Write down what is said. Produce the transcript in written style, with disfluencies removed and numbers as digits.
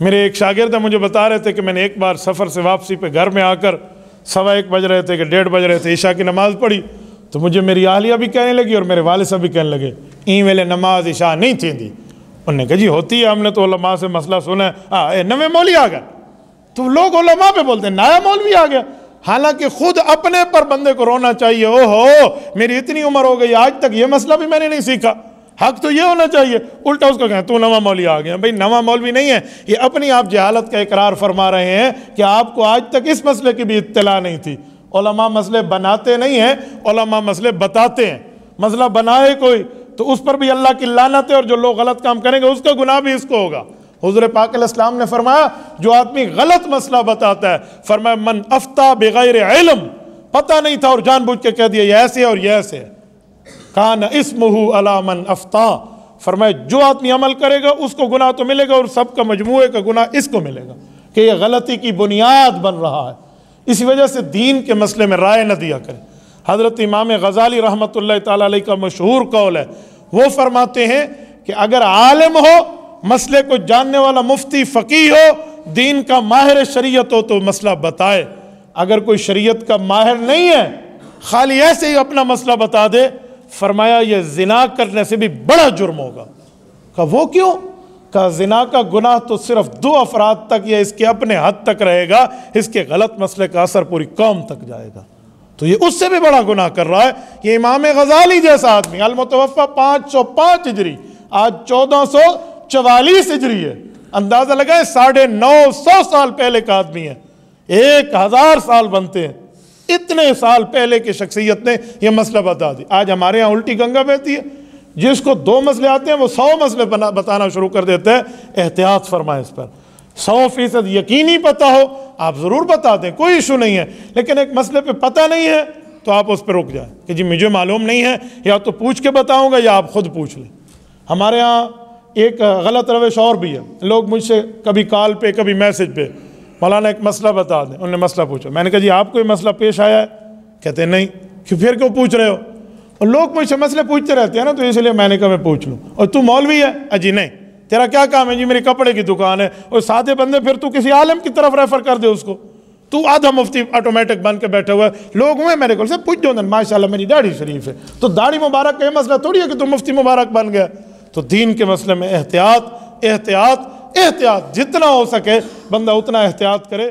میرے ایک شاگرد مجھے بتا رہے تھے کہ میں نے ایک بار سفر سے واپسی پہ گھر میں آ کر 1:15 بج رہے تھے کہ 1:30 بج رہے تھے، عشاء کی نماز پڑھی تو مجھے میری اہلیہ بھی کہنے لگی اور میرے والد صاحب بھی کہنے لگے این ویلے نماز عشاء نہیں تھی دی۔ انہوں نے کہا جی ہوتی ہے، ہم نے تو علماء سے مسئلہ سنا ہے، نویں مولوی آ گیا۔ تو لوگ علماء پہ بولتے ہیں نیا مولوی آ گیا، حالانکہ خود اپنے پر بندے کو رونا چاہیے، میری اتنی عمر ہو گئی آج تک یہ مسئلہ بھی میں نے نہیں سیکھا، حق تو یہ ہونا چاہیے۔ الٹا اس کو کہیں تو نواں مولوی آ گیا۔ بھئی نواں مولوی نہیں ہے، یہ اپنی آپ جہالت کا اقرار فرما رہے ہیں کہ آپ کو آج تک اس مسئلے کی بھی اطلاع نہیں تھی۔ علماء مسئلے بناتے نہیں ہیں، علماء مسئلے بتاتے ہیں۔ مسئلہ بنائے کوئی تو اس پر بھی اللہ کی لعنت ہے، اور جو لوگ غلط کام کریں گے اس کا گناہ بھی اس کو ہوگا۔ حضور پاک علیہ السلام نے فرمایا جو آدمی غلط مسئلہ بتاتا ہے، فرمایا من افتا بغیر علم، پتہ نہیں تھا اور جان بوجھ کے کہہ دیا یہ ایسے اور یہ ایسے ہے، کان اسمہ علی من افتا، فرمایا جو آدمی عمل کرے گا اس کو گناہ تو ملے گا اور سب کا مجموعے کا گناہ اس کو ملے گا کہ یہ غلطی کی بنیاد بن رہا ہے۔ اسی وجہ سے دین کے مسئلے میں رائے نہ دیا کریں۔ حضرت امام غزالی رحمۃ اللہ تعالی علیہ کا مشہور قول ہے، وہ فرماتے ہیں کہ اگر عالم ہو، مسئلے کو جاننے والا مفتی فقیہ ہو، دین کا ماہر شریعت ہو تو مسئلہ بتائے۔ اگر کوئی شریعت کا ماہر نہیں ہے، خالی ایسے ہی اپنا مسئلہ بتا دے، فرمایا یہ زنا کرنے سے بھی بڑا جرم ہوگا۔ کہا وہ کیوں؟ کہا زنا کا گناہ تو صرف 2 افراد تک یا اس کے اپنے حد تک رہے گا، اس کے غلط مسئلے کا اثر پوری قوم تک جائے گا، تو یہ اس سے بھی بڑا گناہ کر رہا ہے۔ یہ امام غزالی جیسا آدمی، المتوفیٰ 505 ہجری، آج 1444 ہجری ہے، اندازہ لگائیں 950 سال پہلے کا آدمی ہے، 1000 سال بنتے ہیں، اتنے سال پہلے کی شخصیت نے یہ مسئلہ بتا دی۔ آج ہمارے ہاں الٹی گنگا بہتی ہے، جس کو 2 مسئلے آتے ہیں وہ 100 مسئلے بتانا شروع کر دیتے ہیں۔ احتیاط فرمائیں اس پر۔ 100% یقینی پتہ ہو آپ ضرور بتا دیں، کوئی ایشو نہیں ہے، لیکن ایک مسئلے پہ پتہ نہیں ہے تو آپ اس پہ رک جائیں کہ جی مجھے معلوم نہیں ہے، یا تو پوچھ کے بتاؤں گا یا آپ خود پوچھ لیں۔ ہمارے ہاں ایک غلط روش اور بھی ہے، لوگ مجھ سے کبھی کال پہ کبھی میسج پہ مولانا ایک مسئلہ بتا دیں، انہوں نے مسئلہ پوچھا، میں نے کہا جی آپ کو یہ مسئلہ پیش آیا ہے؟ کہتے ہیں نہیں۔ کہ پھر کیوں پوچھ رہے ہو؟ اور لوگ مجھ سے مسئلے پوچھتے رہتے ہیں نا، تو اس لیے میں نے کہا میں پوچھ لوں۔ اور تو مولوی ہے؟ اجی نہیں۔ تیرا کیا کام ہے؟ جی میری کپڑے کی دکان ہے۔ اور سادے بندے پھر تو کسی عالم کی طرف ریفر کر دے اس کو، تو آدھا مفتی آٹومیٹک بن کے بیٹھے ہوئے لوگ ہوئے میرے کو سے پوچھ دو نا، ماشاءاللہ میری داڑھی شریف ہے، تو داڑھی مبارک کا یہ مسئلہ تھوڑی ہے کہ تو مفتی مبارک بن گیا۔ تو دین کے مسئلے میں احتیاط احتیاط احتیاط، جتنا ہو سکے بندہ اتنا احتیاط کرے۔